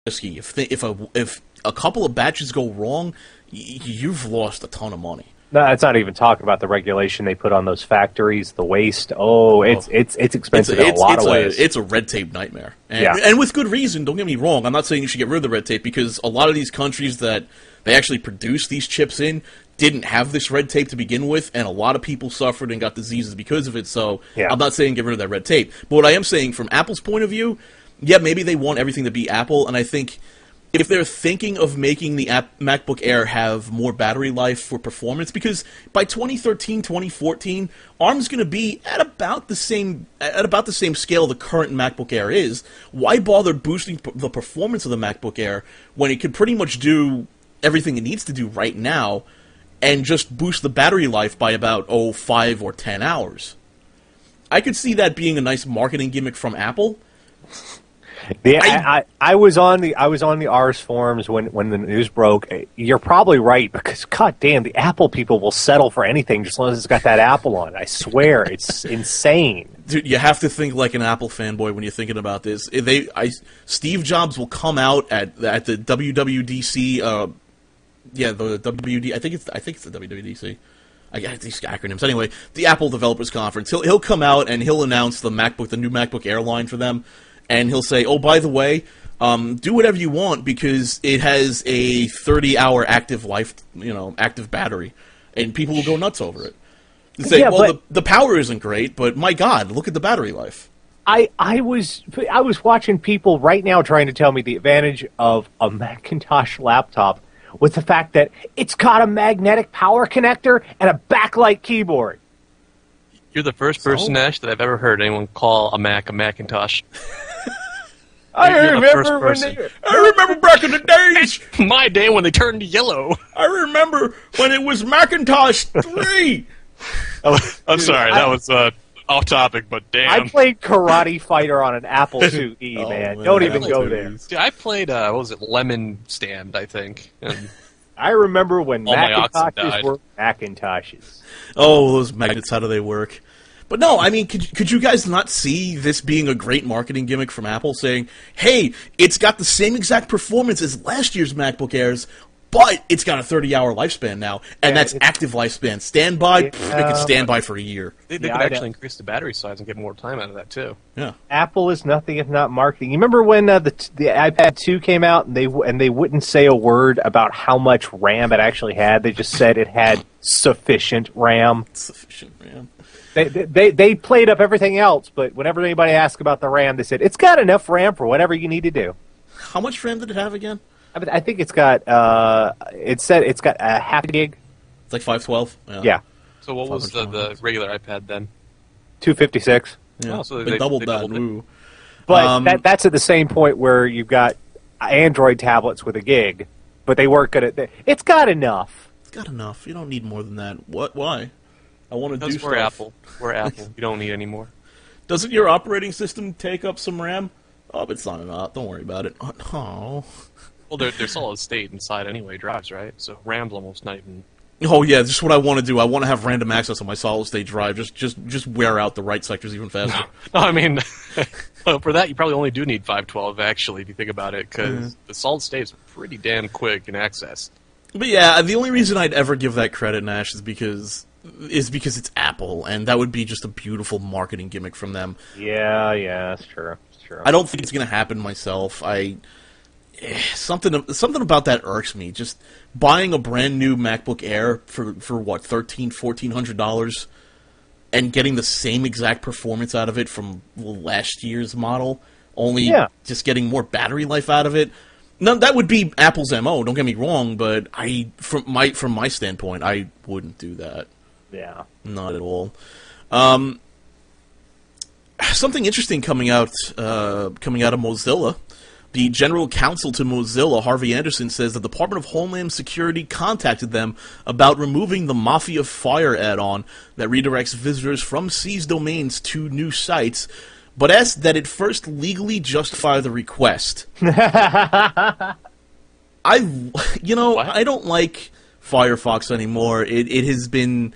risky. If a couple of batches go wrong, you've lost a ton of money. No, it's not even talking about the regulation they put on those factories, the waste. Oh, it's expensive in a lot of ways. It's a red tape nightmare. And with good reason, don't get me wrong. I'm not saying you should get rid of the red tape, because a lot of these countries that they actually produce these chips in didn't have this red tape to begin with, and a lot of people suffered and got diseases because of it, so I'm not saying get rid of that red tape. But what I am saying, from Apple's point of view, yeah, maybe they want everything to be Apple, and I think if they're thinking of making the MacBook Air have more battery life for performance, because by 2013, 2014, ARM's going to be at about the same scale the current MacBook Air is. Why bother boosting the performance of the MacBook Air when it could pretty much do everything it needs to do right now and just boost the battery life by about 5 or 10 hours? I could see that being a nice marketing gimmick from Apple. I was on the Ars forums when the news broke. You're probably right, because goddamn, the Apple people will settle for anything just as long as it's got that Apple on it. I swear, it's insane. Dude, you have to think like an Apple fanboy when you're thinking about this. Steve Jobs will come out at the WWDC. The WD. I think it's the WWDC. I got these acronyms. Anyway, the Apple Developers Conference. He'll come out and he'll announce the new MacBook Air line for them. And he'll say, "Oh, by the way, do whatever you want, because it has a 30-hour active battery," and people will go nuts over it. They say, the power isn't great, but my God, look at the battery life. I was watching people right now trying to tell me the advantage of a Macintosh laptop with the fact that it's got a magnetic power connector and a backlight keyboard. You're the first person, Ash, that I've ever heard anyone call a Mac a Macintosh. I remember back in the days. My day when they turned yellow. I remember when it was Macintosh 3. I'm sorry, that was off topic, but damn. I played Karate Fighter on an Apple IIe, man. Don't even go there. Dude, I played, what was it, Lemon Stand, I think. And I remember when Macintoshes were Macintoshes. Oh, those magnets, how do they work? But no, I mean, could you guys not see this being a great marketing gimmick from Apple, saying, hey, it's got the same exact performance as last year's MacBook Airs, but it's got a 30-hour lifespan now, and that's active lifespan. Standby, it can stand by for a year. They could actually increase the battery size and get more time out of that, too. Yeah. Apple is nothing if not marketing. You remember when the iPad 2 came out, and they wouldn't say a word about how much RAM it actually had? They just said it had sufficient RAM. Sufficient RAM. They played up everything else, but whenever anybody asked about the RAM, they said it's got enough RAM for whatever you need to do. How much RAM did it have again? I think it's got. It said it's got a half a gig. It's like 512. Yeah. So what was the regular iPad then? 256. Yeah. Oh, so they doubled that. But that's at the same point where you've got Android tablets with a gig, but they weren't good at. It's got enough. It's got enough. You don't need more than that. What? Why? I want to do stuff. We're Apple. We're Apple. You don't need any more. Doesn't your operating system take up some RAM? Oh, but it's not enough. Don't worry about it. Oh. Well, they're solid state inside anyway, drives, right? So RAM's almost not even... Oh, yeah, just what I want to do. I want to have random access on my solid-state drive. Just wear out the write sectors even faster. No, I mean, for that, you probably only do need 512, actually, if you think about it, because the solid-state is pretty damn quick in access. But yeah, the only reason I'd ever give that credit, Nash, is because it's Apple, and that would be just a beautiful marketing gimmick from them. Yeah, that's true. It's true. I don't think it's going to happen myself. Something about that irks me. Just buying a brand new MacBook Air for what, $1,400 and getting the same exact performance out of it from last year's model, only just getting more battery life out of it. No, that would be Apple's MO. Don't get me wrong, but from my standpoint, I wouldn't do that. Yeah, not at all. Something interesting coming out of Mozilla. The general counsel to Mozilla, Harvey Anderson, says the Department of Homeland Security contacted them about removing the Mafia Fire add-on that redirects visitors from seized domains to new sites, but asked that it first legally justify the request. I don't like Firefox anymore. It has been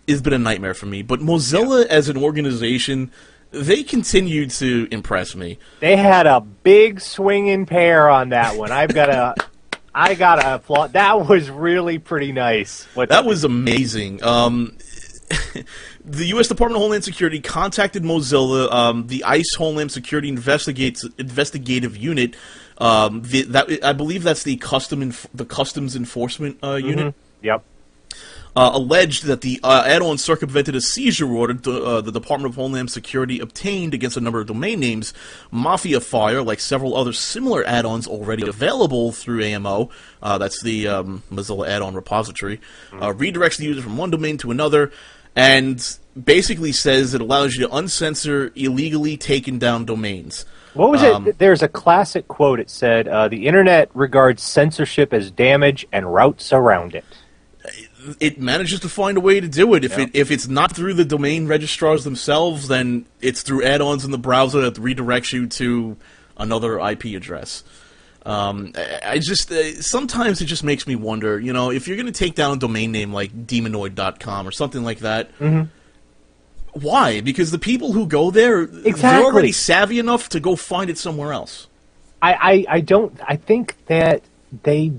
a nightmare for me. But Mozilla as an organization, they continue to impress me. They had a big swinging pair on that one. I gotta applaud. That was really pretty nice. That was amazing. The U.S. Department of Homeland Security contacted Mozilla, the ICE Homeland Security Investigative Unit. I believe that's the Customs Enforcement Unit. Yep. Alleged that the add-on circumvented a seizure order the Department of Homeland Security obtained against a number of domain names. Mafia Fire, like several other similar add-ons already available through AMO, that's the Mozilla add-on repository, redirects the user from one domain to another, and basically says it allows you to uncensor illegally taken down domains. What was it? There's a classic quote. It said, the internet regards censorship as damage and routes around it. It manages to find a way to do it. If it's not through the domain registrars themselves, then it's through add-ons in the browser that redirects you to another IP address. I just sometimes it just makes me wonder, if you're going to take down a domain name like demonoid.com or something like that, why? Because the people who go there, they're already savvy enough to go find it somewhere else. I think that the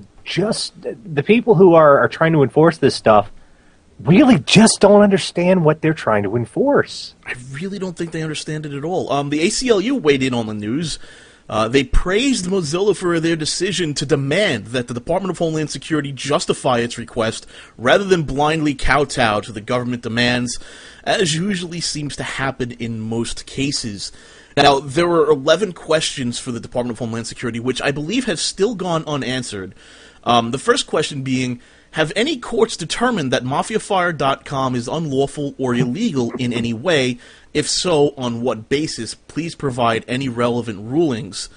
people who are trying to enforce this stuff really just don't understand what they're trying to enforce. I really don't think they understand it at all. The ACLU weighed in on the news. They praised Mozilla for their decision to demand that the Department of Homeland Security justify its request rather than blindly kowtow to the government demands, as usually seems to happen in most cases. Now, there were 11 questions for the Department of Homeland Security, which I believe have still gone unanswered. The first question being, have any courts determined that MafiaFire.com is unlawful or illegal in any way? If so, on what basis? Please provide any relevant rulings.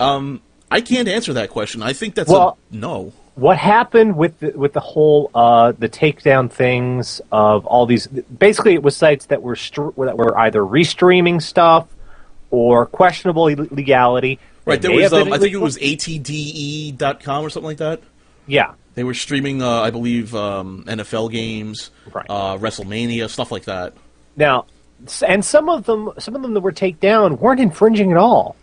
I can't answer that question. I think that's a no. What happened with the whole the takedown things of all these? Basically, it was sites that were either restreaming stuff or questionable legality. Right. There was I think it was ATDE.com or something like that. Yeah. They were streaming, I believe, NFL games, right. WrestleMania, stuff like that. Now, and some of them that were taken down weren't infringing at all.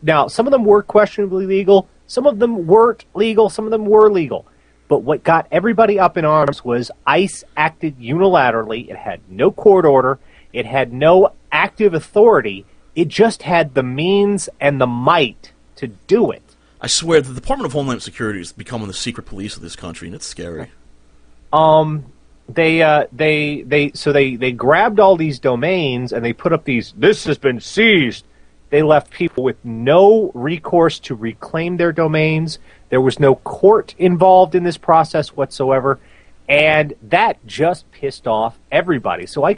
Now, some of them were questionably legal. Some of them weren't legal. Some of them were legal. But what got everybody up in arms was ICE acted unilaterally. It had no court order. It had no active authority. It just had the means and the might to do it. I swear, the Department of Homeland Security is becoming the secret police of this country, and it's scary. They grabbed all these domains and they put up these, this has been seized. They left people with no recourse to reclaim their domains. There was no court involved in this process whatsoever. And that just pissed off everybody. So I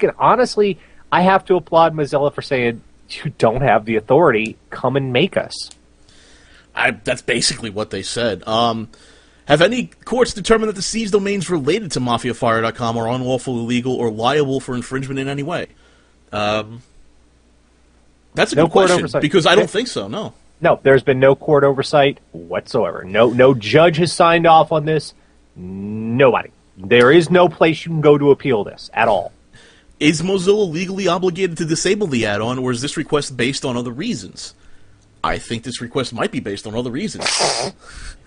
have to applaud Mozilla for saying, you don't have the authority, come and make us. That's basically what they said. Have any courts determined that the seized domains related to MafiaFire.com are unlawful, illegal, or liable for infringement in any way? That's a good question, because I don't think so, no. No, there's been no court oversight whatsoever. No judge has signed off on this. Nobody. There is no place you can go to appeal this at all. Is Mozilla legally obligated to disable the add-on, or is this request based on other reasons? I think this request might be based on other reasons.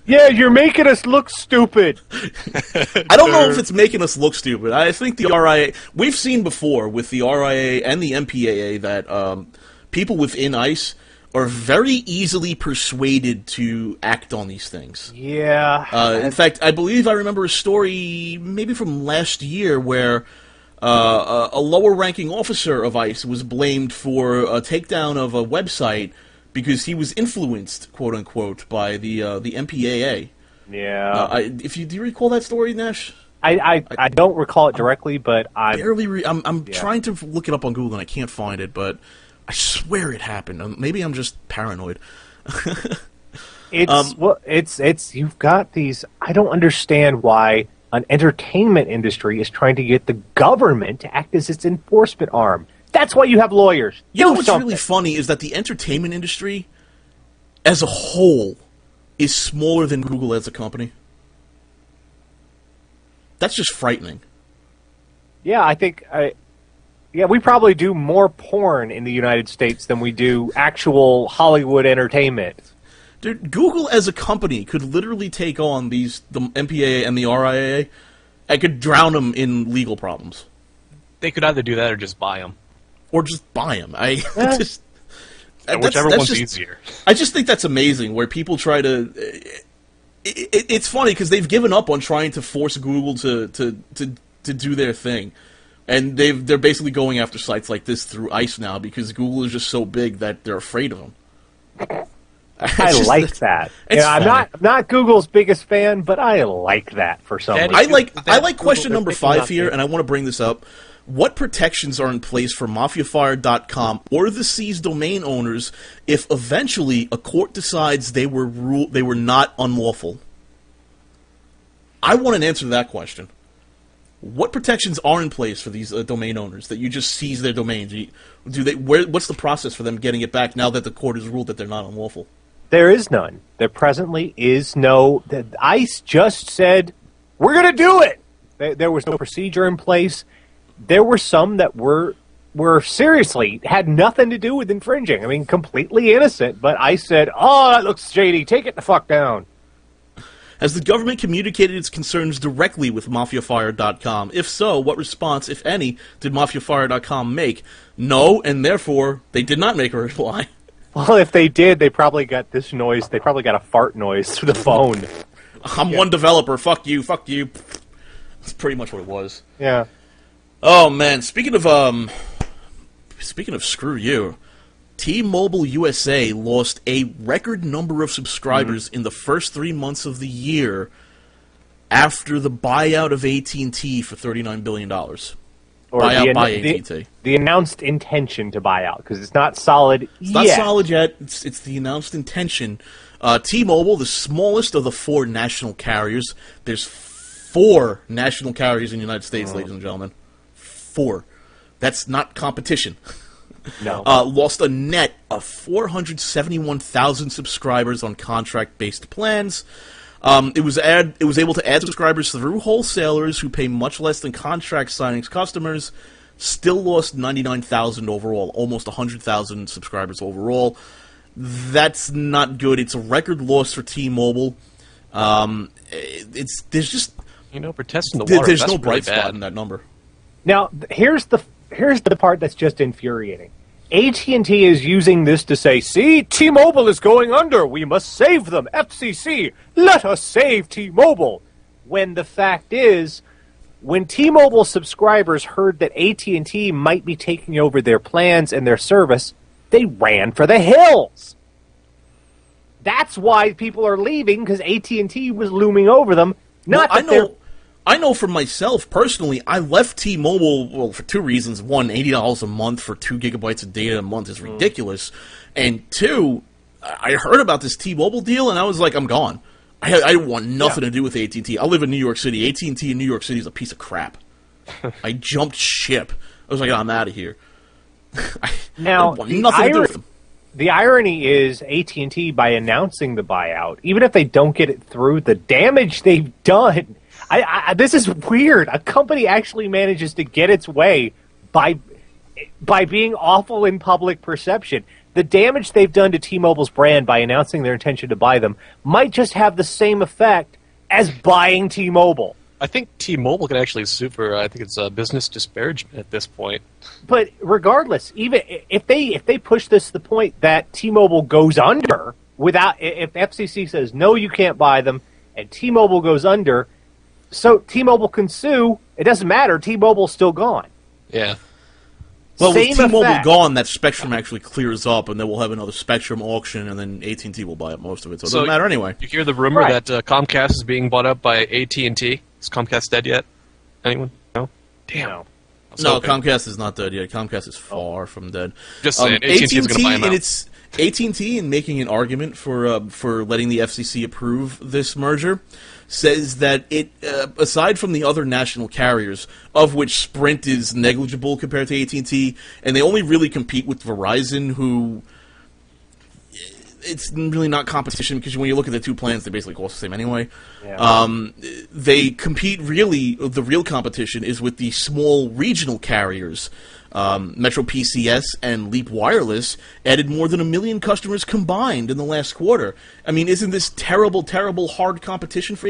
Yeah, you're making us look stupid. I don't know if it's making us look stupid. I think the RIA... We've seen before with the RIA and the MPAA that people within ICE are very easily persuaded to act on these things. Yeah. In fact, I believe I remember a story maybe from last year where a lower-ranking officer of ICE was blamed for a takedown of a website because he was influenced, quote-unquote, by the MPAA. Yeah. Do you recall that story, Nash? I don't recall it directly, but I'm trying to look it up on Google and I can't find it, but I swear it happened. Maybe I'm just paranoid. You've got these. I don't understand why an entertainment industry is trying to get the government to act as its enforcement arm. That's why you have lawyers. You know what's really funny is that the entertainment industry, as a whole, is smaller than Google as a company. That's just frightening. Yeah, I think Yeah, we probably do more porn in the United States than we do actual Hollywood entertainment. Dude, Google as a company could literally take on the MPAA and the RIAA and could drown them in legal problems. They could either do that or just buy them. Or just buy them. Whichever one's easier. I just think that's amazing, where people try to... It's funny, because they've given up on trying to force Google to do their thing. And they're basically going after sites like this through ICE now, because Google is just so big that they're afraid of them. I like that. I'm not Google's biggest fan, but I like that for some reason. I like question number 5 here, and I want to bring this up. What protections are in place for MafiaFire.com or the seized domain owners if eventually a court decides they were not unlawful? I want an answer to that question. What protections are in place for these domain owners that you just seize their domains? What's the process for them getting it back now that the court has ruled that they're not unlawful? There is none. There presently is no. ICE just said, we're going to do it. There was no procedure in place. There were some that were seriously had nothing to do with infringing. I mean, completely innocent. But ICE said, oh, that looks shady. Take it the fuck down. Has the government communicated its concerns directly with MafiaFire.com? If so, what response, if any, did MafiaFire.com make? No, and therefore, they did not make a reply. Well, if they did, they probably got this noise. They probably got a fart noise through the phone. I'm one developer. Fuck you. Fuck you. That's pretty much what it was. Yeah. Oh, man. Speaking of screw you, T-Mobile USA lost a record number of subscribers in the first 3 months of the year after the buyout of AT&T for $39 billion. Or buyout by AT&T. The announced intention to buy out, because it's not solid yet. It's not solid yet. It's the announced intention. T-Mobile, the smallest of the 4 national carriers. There's 4 national carriers in the United States, ladies and gentlemen. 4. That's not competition. No. Lost a net of 471,000 subscribers on contract-based plans. It was able to add subscribers through wholesalers who pay much less than contract signings customers. Still lost 99,000 overall, almost 100,000 subscribers overall. That's not good. It's a record loss for T-Mobile. There's just for testing the water. There's that's no bright really spot in that number. Now, here's the part that's just infuriating. AT&T is using this to say, see, T-Mobile is going under. We must save them. FCC, let us save T-Mobile. When the fact is, when T-Mobile subscribers heard that AT&T might be taking over their plans and their service, they ran for the hills. That's why people are leaving, because AT&T was looming over them. I know for myself, personally, I left T-Mobile, for 2 reasons. 1, $80 a month for 2 gigabytes of data a month is ridiculous. And 2, I heard about this T-Mobile deal, and I was like, I'm gone. I want nothing to do with AT&T. I live in New York City. AT&T in New York City is a piece of crap. I jumped ship. I was like, I'm out of here. I want nothing to do with them. The irony is AT&T, by announcing the buyout, even if they don't get it through, the damage they've done... this is weird. A company actually manages to get its way by being awful in public perception. The damage they've done to T-Mobile's brand by announcing their intention to buy them might just have the same effect as buying T-Mobile. I think T-Mobile can actually sue for, I think it's business disparagement at this point. But regardless, even if they push this to the point that T-Mobile goes under, if FCC says, no, you can't buy them, and T-Mobile goes under... So T-Mobile can sue. It doesn't matter. T-Mobile's still gone. Yeah. Well, with T-Mobile gone, that spectrum actually clears up, and then we'll have another spectrum auction, and then AT&T will buy up most of it. So it doesn't matter anyway. You hear the rumor that Comcast is being bought up by AT&T? Is Comcast dead yet? Anyone? No? Damn. No, Comcast is not dead yet. Comcast is far from dead. Just saying, AT&T is going to buy them out. AT&T, in making an argument for letting the FCC approve this merger, says that it, aside from the other national carriers, of which Sprint is negligible compared to AT&T, and they only really compete with Verizon, who it's really not competition because when you look at the two plans, they basically cost the same anyway. Yeah. They compete really. The real competition is with the small regional carriers. Metro PCS and Leap Wireless added more than 1 million customers combined in the last quarter. I mean, isn't this terrible, terrible hard competition for you?